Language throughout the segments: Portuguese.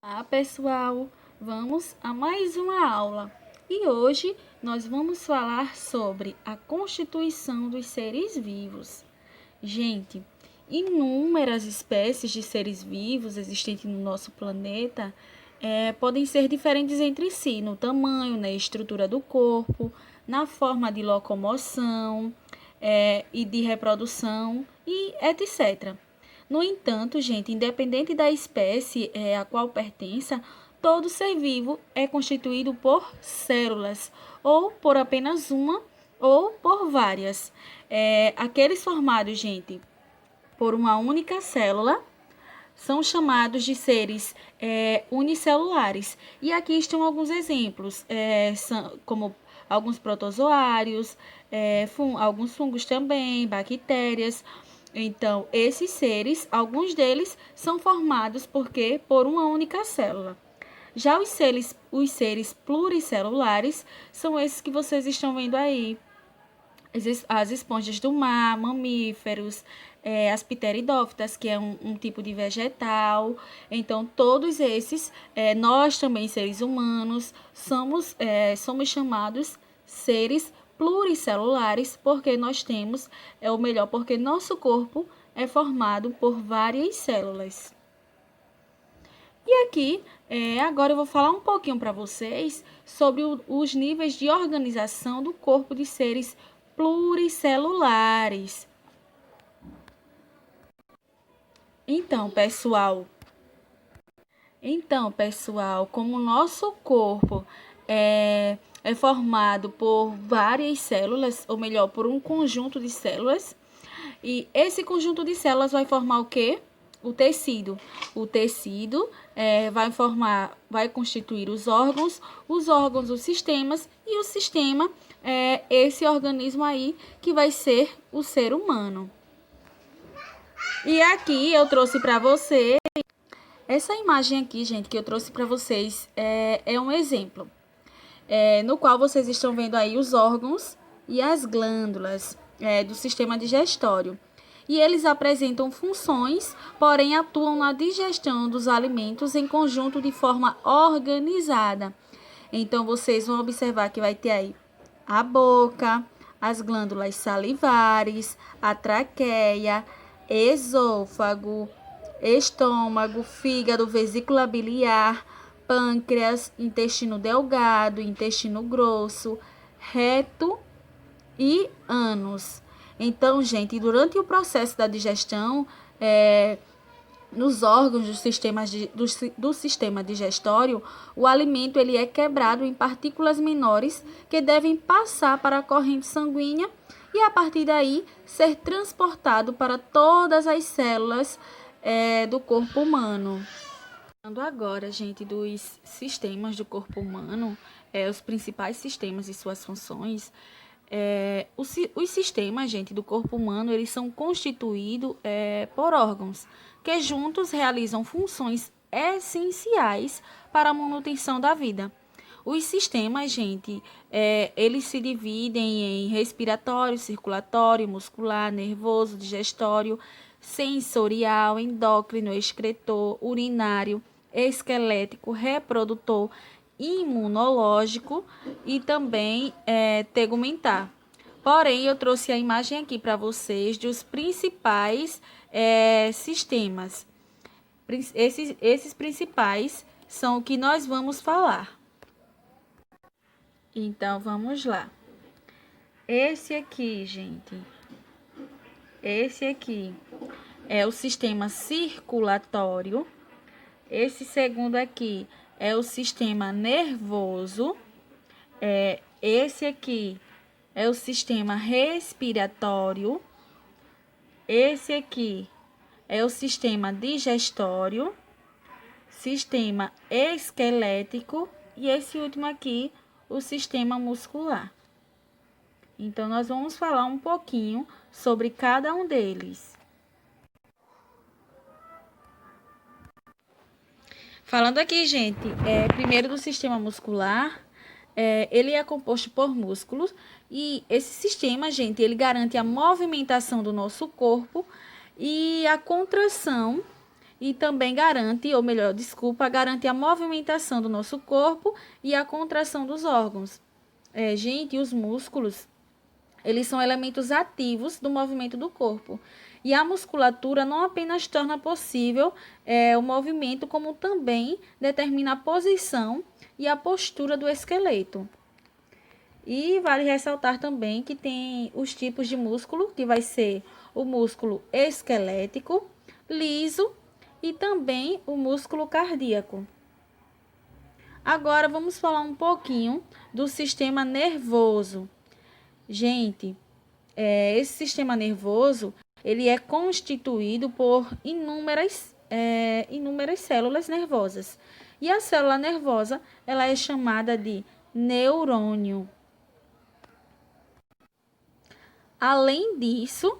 Olá, pessoal! Vamos a mais uma aula e hoje nós vamos falar sobre a constituição dos seres vivos. Gente, inúmeras espécies de seres vivos existentes no nosso planeta podem ser diferentes entre si no tamanho, na estrutura do corpo, na forma de locomoção e de reprodução e etc. No entanto, gente, independente da espécie a qual pertença, todo ser vivo é constituído por células, ou por apenas uma, ou por várias. Aqueles formados, gente, por uma única célula, são chamados de seres unicelulares. E aqui estão alguns exemplos, como alguns protozoários, alguns fungos também, bactérias. Então, esses seres, alguns deles são formados por uma única célula. Já os seres pluricelulares são esses que vocês estão vendo aí. As esponjas do mar, mamíferos, as pteridófitas, que é um tipo de vegetal. Então, todos esses, nós também, seres humanos, somos chamados seres pluricelulares, porque nós temos, porque nosso corpo é formado por várias células. E aqui, agora eu vou falar um pouquinho para vocês sobre os níveis de organização do corpo de seres pluricelulares. Então, pessoal, como o nosso corpo é formado por várias células, ou melhor, por um conjunto de células, e esse conjunto de células vai formar o quê? O tecido. O tecido vai constituir os órgãos os sistemas, e o sistema é esse organismo aí que vai ser o ser humano. E aqui eu trouxe para você, essa imagem aqui, gente, que eu trouxe para vocês é um exemplo, no qual vocês estão vendo aí os órgãos e as glândulas do sistema digestório. E eles apresentam funções, porém atuam na digestão dos alimentos em conjunto de forma organizada. Então, vocês vão observar que vai ter aí a boca, as glândulas salivares, a traqueia, esôfago, estômago, fígado, vesícula biliar, pâncreas, intestino delgado, intestino grosso, reto e ânus. Então, gente, durante o processo da digestão, nos órgãos do sistema digestório, o alimento ele é quebrado em partículas menores que devem passar para a corrente sanguínea e, a partir daí, ser transportado para todas as células do corpo humano. Falando agora, gente, dos sistemas do corpo humano, os principais sistemas e suas funções. Os sistemas, gente, do corpo humano, eles são constituídos por órgãos que juntos realizam funções essenciais para a manutenção da vida. Os sistemas, gente, eles se dividem em respiratório, circulatório, muscular, nervoso, digestório, sensorial, endócrino, excretor, urinário, esquelético, reprodutor, imunológico e também tegumentar. Porém, eu trouxe a imagem aqui para vocês dos principais sistemas. Esses principais são o que nós vamos falar. Então, vamos lá. Esse aqui, gente, esse aqui é o sistema circulatório. Esse segundo aqui é o sistema nervoso. Esse aqui é o sistema respiratório. Esse aqui é o sistema digestório, sistema esquelético e esse último aqui, o sistema muscular. Então, nós vamos falar um pouquinho sobre cada um deles. Falando aqui, gente, primeiro do sistema muscular, ele é composto por músculos e esse sistema, gente, ele garante a movimentação do nosso corpo e a contração e também garante, ou melhor, desculpa, garante a movimentação do nosso corpo e a contração dos órgãos. Gente, os músculos, eles são elementos ativos do movimento do corpo. E a musculatura não apenas torna possível o movimento, como também determina a posição e a postura do esqueleto. E vale ressaltar também que tem os tipos de músculo, que vai ser o músculo esquelético, liso e também o músculo cardíaco. Agora vamos falar um pouquinho do sistema nervoso. Gente, esse sistema nervoso, ele é constituído por inúmeras células nervosas. E a célula nervosa, ela é chamada de neurônio. Além disso,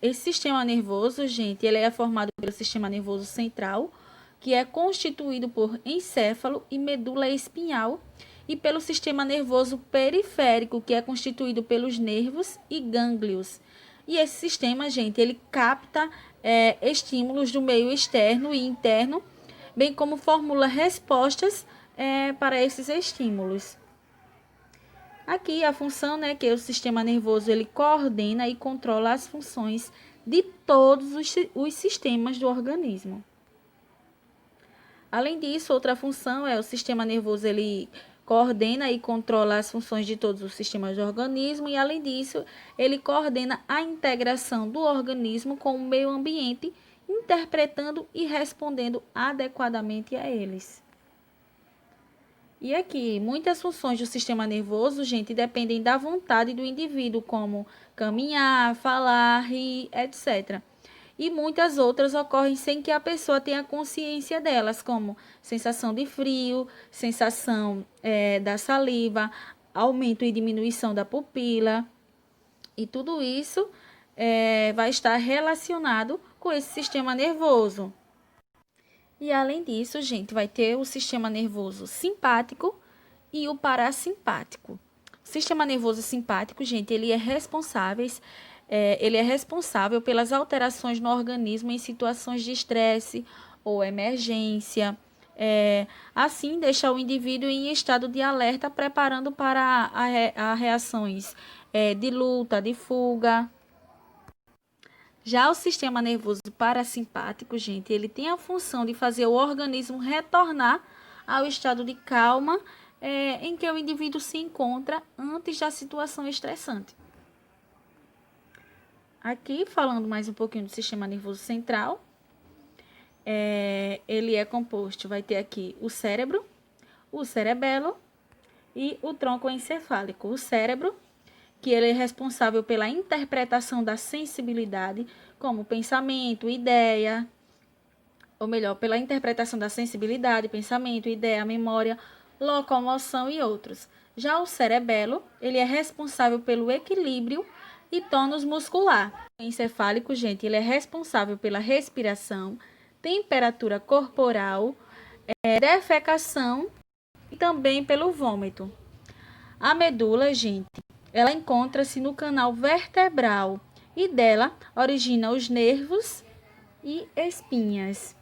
esse sistema nervoso, gente, ele é formado pelo sistema nervoso central, que é constituído por encéfalo e medula espinhal, e pelo sistema nervoso periférico, que é constituído pelos nervos e gânglios. E esse sistema, gente, ele capta estímulos do meio externo e interno, bem como formula respostas para esses estímulos. Aqui a função, que o sistema nervoso ele coordena e controla as funções de todos os sistemas do organismo. Além disso, outra função o sistema nervoso ele coordena e controla as funções de todos os sistemas do organismo e, além disso, ele coordena a integração do organismo com o meio ambiente, interpretando e respondendo adequadamente a eles. E aqui, muitas funções do sistema nervoso, gente, dependem da vontade do indivíduo, como caminhar, falar, rir, etc. E muitas outras ocorrem sem que a pessoa tenha consciência delas, como sensação de frio, sensação da saliva, aumento e diminuição da pupila. E tudo isso vai estar relacionado com esse sistema nervoso. E além disso, gente, vai ter o sistema nervoso simpático e o parasimpático. O sistema nervoso simpático, gente, ele é responsável pelas alterações no organismo em situações de estresse ou emergência. Assim, deixa o indivíduo em estado de alerta, preparando para a reações de luta, de fuga. Já o sistema nervoso parasimpático, gente, ele tem a função de fazer o organismo retornar ao estado de calma em que o indivíduo se encontra antes da situação estressante. Aqui, falando mais um pouquinho do sistema nervoso central, ele é composto, vai ter aqui o cérebro, o cerebelo e o tronco encefálico. O cérebro, que ele é responsável pela interpretação da sensibilidade, como pensamento, ideia, ou melhor, pela interpretação da sensibilidade, pensamento, ideia, memória, locomoção e outros. Já o cerebelo, ele é responsável pelo equilíbrio e tônus muscular. O encefálico, gente, ele é responsável pela respiração, temperatura corporal, defecação e também pelo vômito. A medula, gente, ela encontra-se no canal vertebral e dela origina os nervos e espinhas.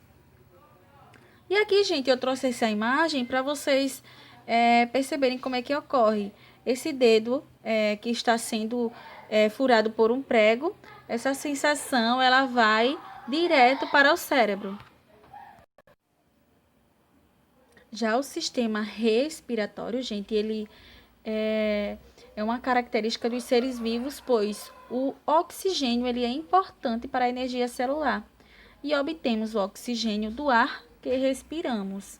E aqui, gente, eu trouxe essa imagem para vocês perceberem como é que ocorre esse dedo que está sendo furado por um prego. Essa sensação, ela vai direto para o cérebro. Já o sistema respiratório, gente, ele é uma característica dos seres vivos, pois o oxigênio ele é importante para a energia celular e obtemos o oxigênio do ar que respiramos.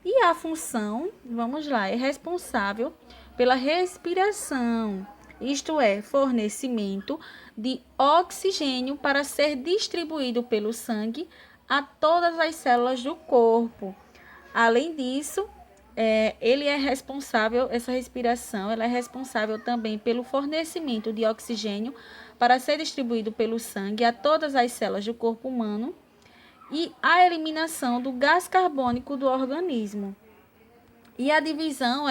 E a função, vamos lá, é responsável pela respiração, isto é, fornecimento de oxigênio para ser distribuído pelo sangue a todas as células do corpo. Além disso, ele é responsável, essa respiração, ela é responsável também pelo fornecimento de oxigênio para ser distribuído pelo sangue a todas as células do corpo humano e a eliminação do gás carbônico do organismo. E a divisão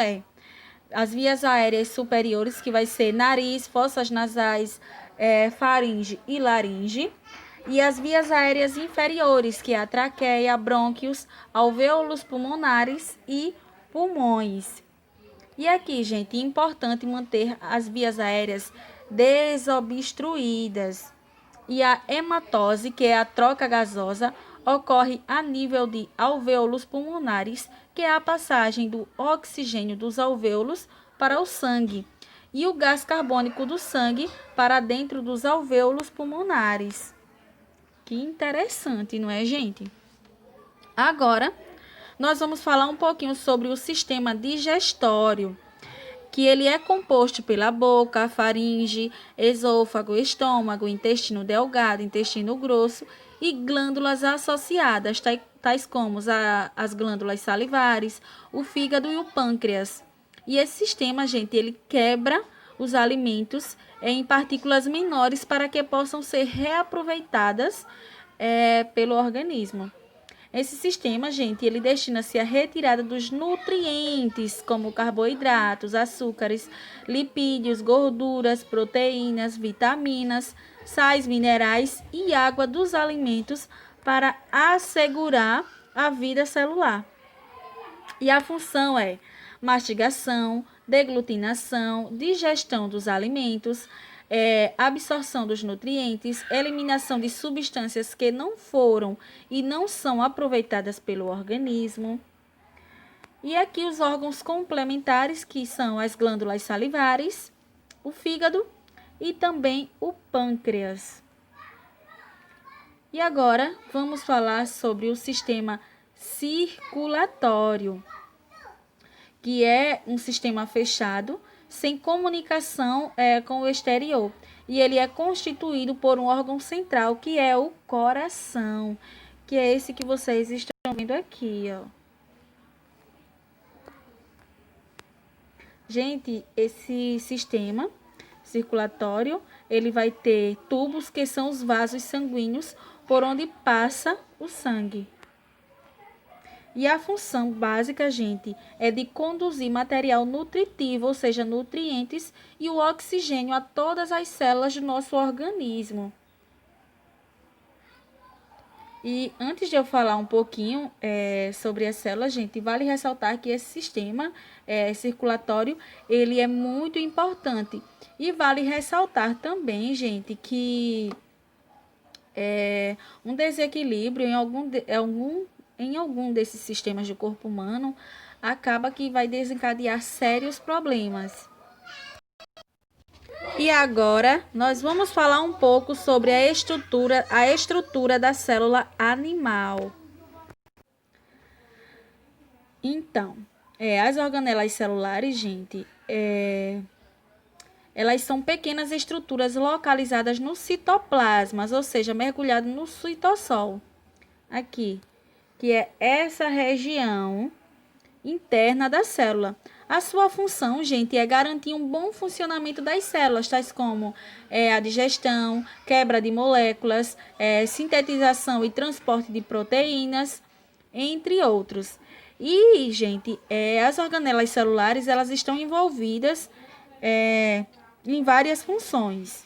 as vias aéreas superiores, que vai ser nariz, fossas nasais, faringe e laringe. E as vias aéreas inferiores, que é a traqueia, brônquios, alvéolos pulmonares e pulmões. E aqui, gente, é importante manter as vias aéreas desobstruídas. E a hematose, que é a troca gasosa, ocorre a nível de alvéolos pulmonares, que é a passagem do oxigênio dos alvéolos para o sangue, e o gás carbônico do sangue para dentro dos alvéolos pulmonares. Que interessante, não é, gente? Agora, nós vamos falar um pouquinho sobre o sistema digestório, que ele é composto pela boca, faringe, esôfago, estômago, intestino delgado, intestino grosso e glândulas associadas, tais como as glândulas salivares, o fígado e o pâncreas. E esse sistema, gente, ele quebra os alimentos em partículas menores para que possam ser reaproveitadas pelo organismo. Esse sistema, gente, ele destina-se à retirada dos nutrientes, como carboidratos, açúcares, lipídios, gorduras, proteínas, vitaminas, sais minerais e água dos alimentos para assegurar a vida celular. E a função é mastigação, deglutinação, digestão dos alimentos, absorção dos nutrientes, eliminação de substâncias que não foram e não são aproveitadas pelo organismo. E aqui os órgãos complementares, que são as glândulas salivares, o fígado e também o pâncreas. E agora vamos falar sobre o sistema circulatório, que é um sistema fechado, sem comunicação com o exterior. E ele é constituído por um órgão central, que é o coração, que é esse que vocês estão vendo aqui, ó. Gente, esse sistema circulatório, ele vai ter tubos, que são os vasos sanguíneos, por onde passa o sangue. E a função básica, gente, é de conduzir material nutritivo, ou seja, nutrientes, e o oxigênio a todas as células do nosso organismo. E antes de eu falar um pouquinho sobre as células, gente, vale ressaltar que esse sistema circulatório, ele é muito importante. E vale ressaltar também, gente, que um desequilíbrio em algum desses sistemas do corpo humano acaba que vai desencadear sérios problemas. E agora nós vamos falar um pouco sobre a estrutura da célula animal. Então, as organelas celulares, gente, elas são pequenas estruturas localizadas no citoplasma, ou seja, mergulhadas no citossol. Aqui, que é essa região interna da célula. A sua função, gente, é garantir um bom funcionamento das células, tais como a digestão, quebra de moléculas, sintetização e transporte de proteínas, entre outros. E, gente, as organelas celulares, elas estão envolvidas em várias funções,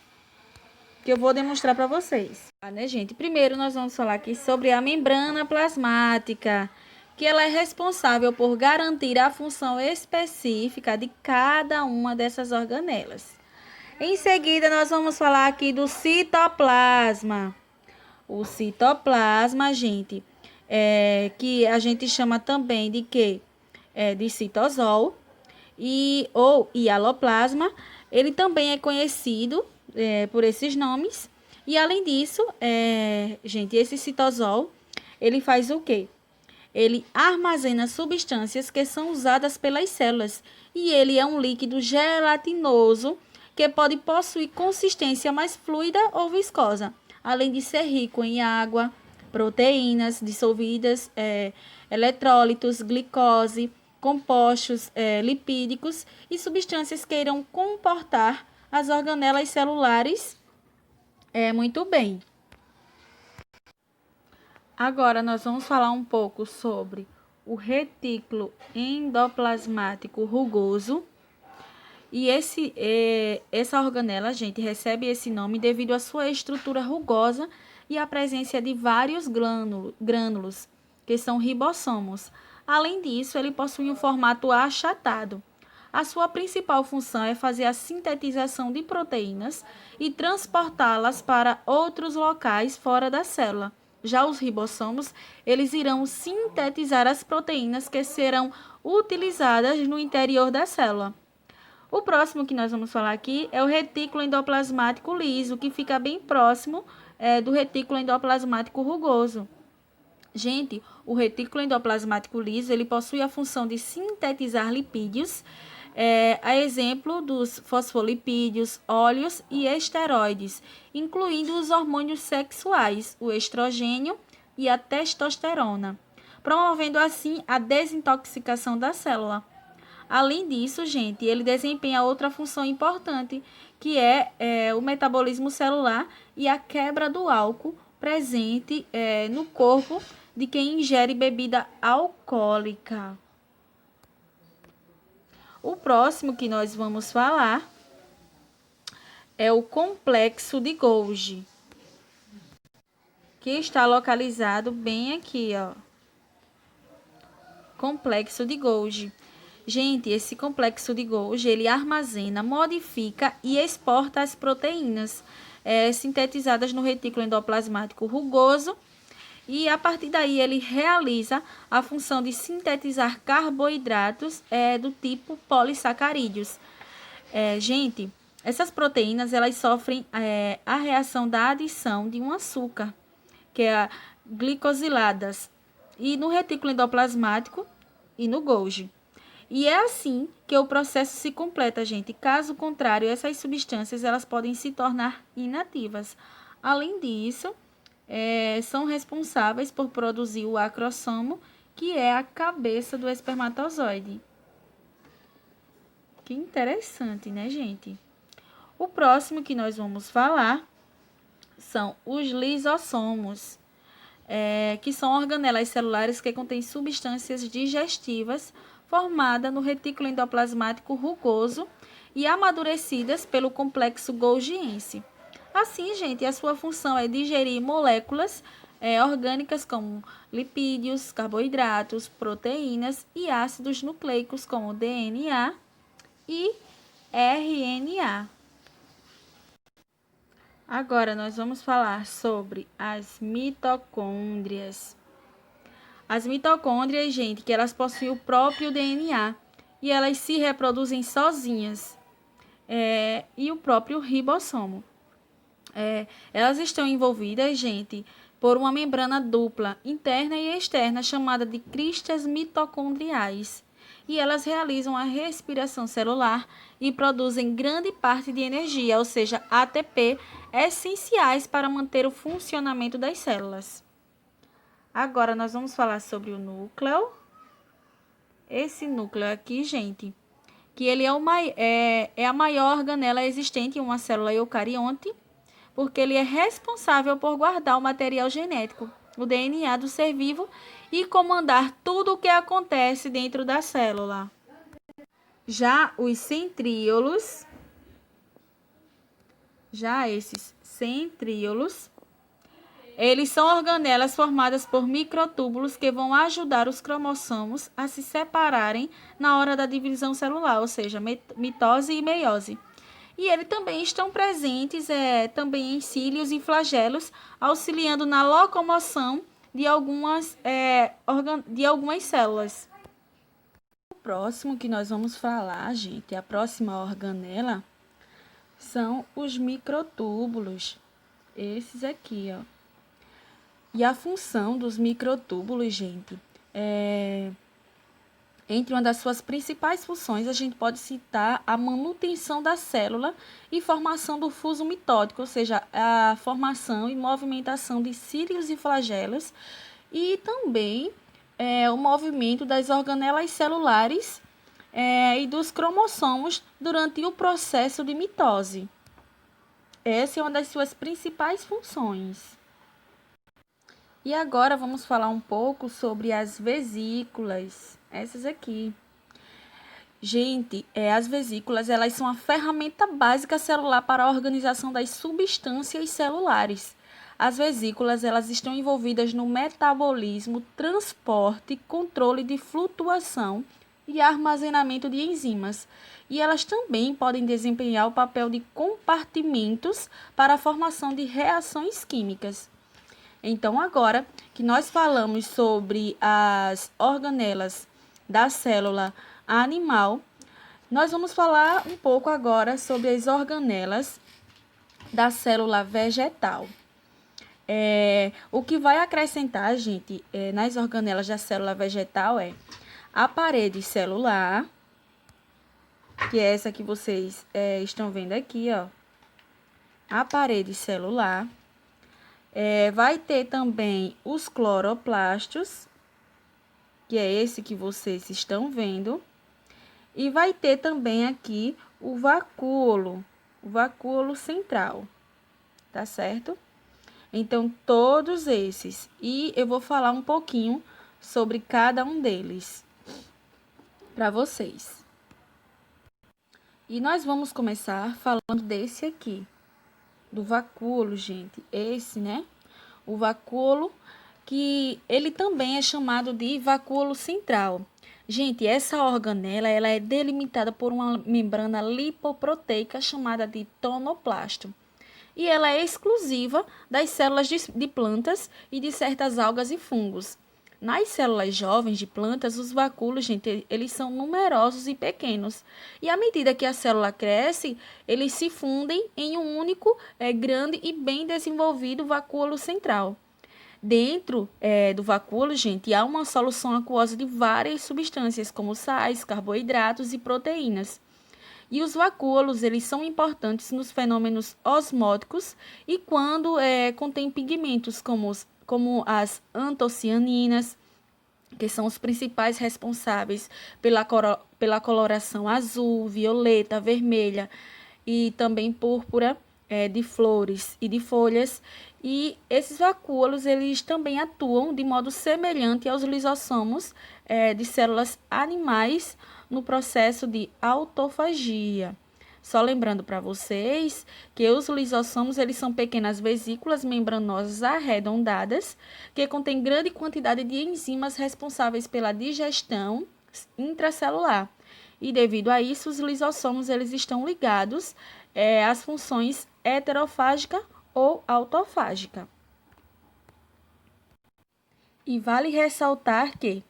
que eu vou demonstrar para vocês. Né, gente? Primeiro, nós vamos falar aqui sobre a membrana plasmática, que ela é responsável por garantir a função específica de cada uma dessas organelas. Em seguida, nós vamos falar aqui do citoplasma. O citoplasma, gente, que a gente chama também de quê? De citosol ou hialoplasma. Ele também é conhecido por esses nomes. E além disso, gente, esse citosol, ele faz o quê? Ele armazena substâncias que são usadas pelas células e ele é um líquido gelatinoso que pode possuir consistência mais fluida ou viscosa, além de ser rico em água, proteínas dissolvidas, eletrólitos, glicose, compostos lipídicos e substâncias que irão comportar as organelas celulares muito bem. Agora, nós vamos falar um pouco sobre o retículo endoplasmático rugoso. E essa organela, gente, recebe esse nome devido à sua estrutura rugosa e a presença de vários grânulos, que são ribossomos. Além disso, ele possui um formato achatado. A sua principal função é fazer a sintetização de proteínas e transportá-las para outros locais fora da célula. Já os ribossomos, eles irão sintetizar as proteínas que serão utilizadas no interior da célula. O próximo que nós vamos falar aqui é o retículo endoplasmático liso, que fica bem próximo do retículo endoplasmático rugoso. Gente, o retículo endoplasmático liso, ele possui a função de sintetizar lipídios, a exemplo dos fosfolipídios, óleos e esteroides, incluindo os hormônios sexuais, o estrogênio e a testosterona, promovendo assim a desintoxicação da célula. Além disso, gente, ele desempenha outra função importante, que é o metabolismo celular e a quebra do álcool presente no corpo de quem ingere bebida alcoólica. O próximo que nós vamos falar é o complexo de Golgi, que está localizado bem aqui, ó. Complexo de Golgi. Gente, esse complexo de Golgi, ele armazena, modifica e exporta as proteínas sintetizadas no retículo endoplasmático rugoso, e a partir daí ele realiza a função de sintetizar carboidratos do tipo polissacarídeos. Gente, essas proteínas elas sofrem a reação da adição de um açúcar, que é a glicosiladas, e no retículo endoplasmático e no Golgi. E é assim que o processo se completa, gente. Caso contrário, essas substâncias elas podem se tornar inativas. Além disso, são responsáveis por produzir o acrossomo, que é a cabeça do espermatozoide. Que interessante, né, gente? O próximo que nós vamos falar são os lisossomos, que são organelas celulares que contêm substâncias digestivas formadas no retículo endoplasmático rugoso e amadurecidas pelo complexo golgiense. Assim, gente, a sua função é digerir moléculas orgânicas como lipídios, carboidratos, proteínas e ácidos nucleicos como DNA e RNA. Agora nós vamos falar sobre as mitocôndrias. As mitocôndrias, gente, que elas possuem o próprio DNA e elas se reproduzem sozinhas, e o próprio ribossomo. Elas estão envolvidas, gente, por uma membrana dupla, interna e externa, chamada de cristas mitocondriais. E elas realizam a respiração celular e produzem grande parte de energia, ou seja, ATP, essenciais para manter o funcionamento das células. Agora, nós vamos falar sobre o núcleo. Esse núcleo aqui, gente, que ele é a maior organela existente em uma célula eucarionte, porque ele é responsável por guardar o material genético, o DNA do ser vivo, e comandar tudo o que acontece dentro da célula. Já esses centríolos, eles são organelas formadas por microtúbulos que vão ajudar os cromossomos a se separarem na hora da divisão celular, ou seja, mitose e meiose. E eles também estão presentes também em cílios e flagelos, auxiliando na locomoção de algumas células. O próximo que nós vamos falar, gente, a próxima organela, são os microtúbulos. Esses aqui, ó. E a função dos microtúbulos, gente, entre uma das suas principais funções, a gente pode citar a manutenção da célula e formação do fuso mitótico, ou seja, a formação e movimentação de cílios e flagelos, e também o movimento das organelas celulares e dos cromossomos durante o processo de mitose. Essa é uma das suas principais funções. E agora vamos falar um pouco sobre as vesículas, essas aqui. Gente, as vesículas, elas são a ferramenta básica celular para a organização das substâncias celulares. as vesículas elas estão envolvidas no metabolismo, transporte, controle de flutuação e armazenamento de enzimas. E elas também podem desempenhar o papel de compartimentos para a formação de reações químicas. Então, agora que nós falamos sobre as organelas da célula animal, nós vamos falar um pouco agora sobre as organelas da célula vegetal. O que vai acrescentar, gente, nas organelas da célula vegetal é a parede celular, que é essa que vocês estão vendo aqui, ó. A parede celular. Vai ter também os cloroplastos, que é esse que vocês estão vendo. E vai ter também aqui o vacúolo central, tá certo? Então, todos esses. E eu vou falar um pouquinho sobre cada um deles para vocês. E nós vamos começar falando desse aqui, do vacúolo, gente. Esse, né? O vacúolo, que ele também é chamado de vacúolo central. Gente, essa organela ela é delimitada por uma membrana lipoproteica chamada de tonoplasto. E ela é exclusiva das células de plantas e de certas algas e fungos. Nas células jovens de plantas, os vacúolos, gente, eles são numerosos e pequenos. E à medida que a célula cresce, eles se fundem em um único, grande e bem desenvolvido vacúolo central. Dentro do vacúolo, gente, há uma solução aquosa de várias substâncias, como sais, carboidratos e proteínas. E os vacúolos, eles são importantes nos fenômenos osmóticos e quando contém pigmentos como as antocianinas, que são os principais responsáveis pela coloração azul, violeta, vermelha e também púrpura de flores e de folhas. E esses vacúolos, eles também atuam de modo semelhante aos lisossomos de células animais no processo de autofagia. Só lembrando para vocês que os lisossomos, eles são pequenas vesículas membranosas arredondadas que contêm grande quantidade de enzimas responsáveis pela digestão intracelular. E devido a isso, os lisossomos, eles estão ligados às funções heterofágica ou autofágica. E vale ressaltar que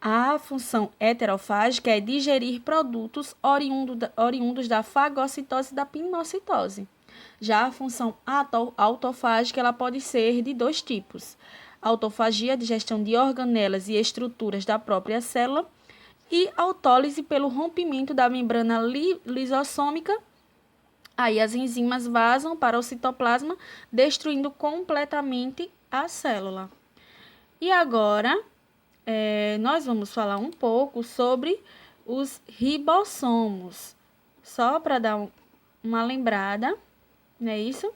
a função heterofágica é digerir produtos oriundos da fagocitose e da pinocitose. Já a função autofágica ela pode ser de dois tipos: autofagia, digestão de organelas e estruturas da própria célula, e autólise pelo rompimento da membrana lisossômica. Aí as enzimas vazam para o citoplasma, destruindo completamente a célula. E agora, nós vamos falar um pouco sobre os ribossomos. Só para dar uma lembrada, não é isso?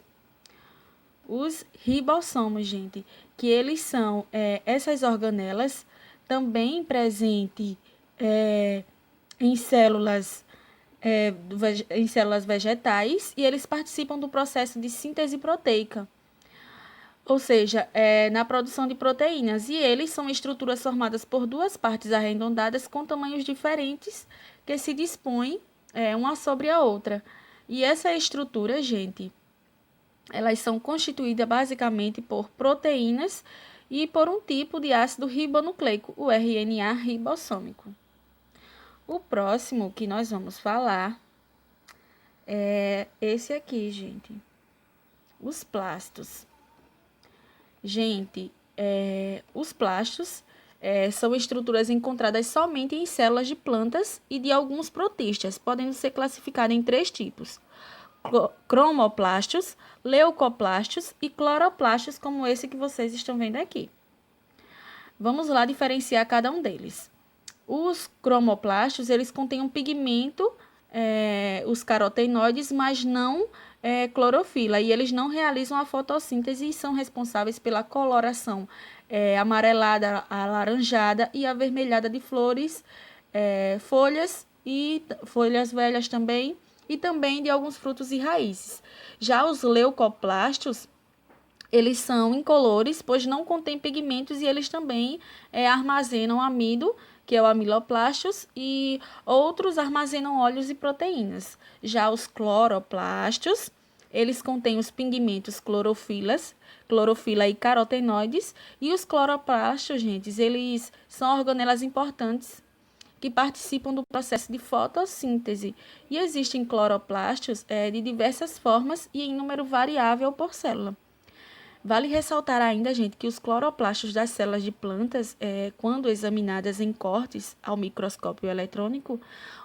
Os ribossomos, gente, que eles são essas organelas também presentes em células vegetais e eles participam do processo de síntese proteica, ou seja, na produção de proteínas, e eles são estruturas formadas por duas partes arredondadas com tamanhos diferentes que se dispõem uma sobre a outra. E essa estrutura, gente, elas são constituídas basicamente por proteínas e por um tipo de ácido ribonucleico, o RNA ribossômico. O próximo que nós vamos falar é esse aqui, gente. Os plastos. Gente, os plastos são estruturas encontradas somente em células de plantas e de alguns protistas, podendo ser classificadas em três tipos: cromoplastos, leucoplastos e cloroplastos, como esse que vocês estão vendo aqui. Vamos lá diferenciar cada um deles. Os cromoplastos, eles contêm um pigmento, os carotenoides, mas não clorofila, e eles não realizam a fotossíntese e são responsáveis pela coloração amarelada, alaranjada e avermelhada de flores, folhas e folhas velhas também, e também de alguns frutos e raízes. Já os leucoplastos, Eles são incolores, pois não contêm pigmentos e eles também armazenam amido, que é o amiloplastos, e outros armazenam óleos e proteínas. Já os cloroplastos, eles contêm os pigmentos clorofila e carotenoides, e os cloroplastos, gente, eles são organelas importantes que participam do processo de fotossíntese. E existem cloroplastos de diversas formas e em número variável por célula. Vale ressaltar ainda, gente, que os cloroplastos das células de plantas, quando examinadas em cortes ao microscópio eletrônico,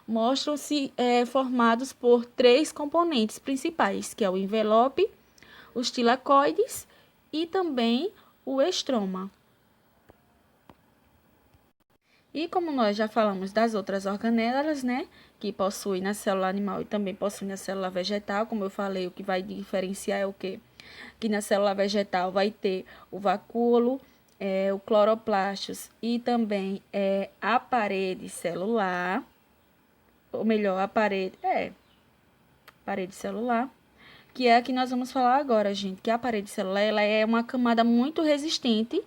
mostram-se formados por três componentes principais, que é o envelope, os tilacoides e também o estroma. E como nós já falamos das outras organelas, né, que possuem na célula animal e também possuem na célula vegetal, como eu falei, o que vai diferenciar é o quê? Que na célula vegetal vai ter o vacúolo, o cloroplastos e também a parede celular, ou melhor, parede celular, que é a que nós vamos falar agora, gente, que a parede celular ela é uma camada muito resistente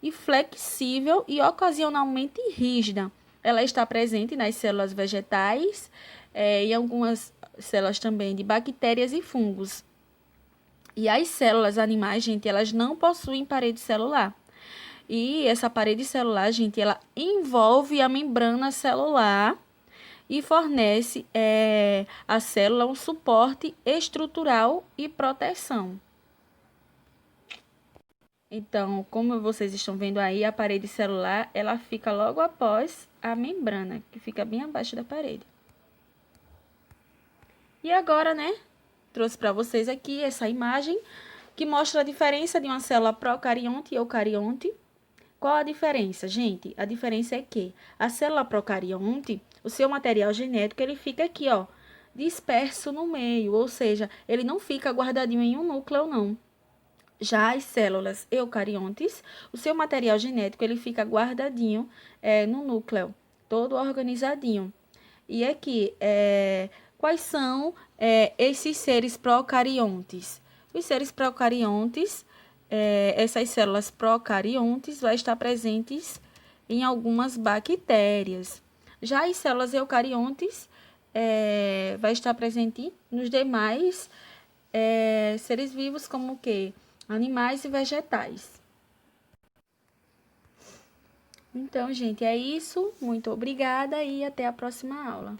e flexível e ocasionalmente rígida. Ela está presente nas células vegetais e algumas células também de bactérias e fungos. E as células animais, gente, elas não possuem parede celular. E essa parede celular, gente, ela envolve a membrana celular e fornece à célula um suporte estrutural e proteção. Então, como vocês estão vendo aí, a parede celular, ela fica logo após a membrana, que fica bem abaixo da parede. E agora, né, trouxe para vocês aqui essa imagem que mostra a diferença de uma célula procarionte e eucarionte. Qual a diferença, gente? A diferença é que a célula procarionte, o seu material genético, ele fica aqui, ó, disperso no meio, ou seja, ele não fica guardadinho em um núcleo, não. Já as células eucariontes, o seu material genético, ele fica guardadinho no núcleo, todo organizadinho. E aqui, quais são esses seres procariontes? Os seres procariontes, essas células procariontes vai estar presentes em algumas bactérias. Já as células eucariontes vai estar presente nos demais seres vivos, como o quê? Animais e vegetais. Então, gente, é isso. Muito obrigada e até a próxima aula.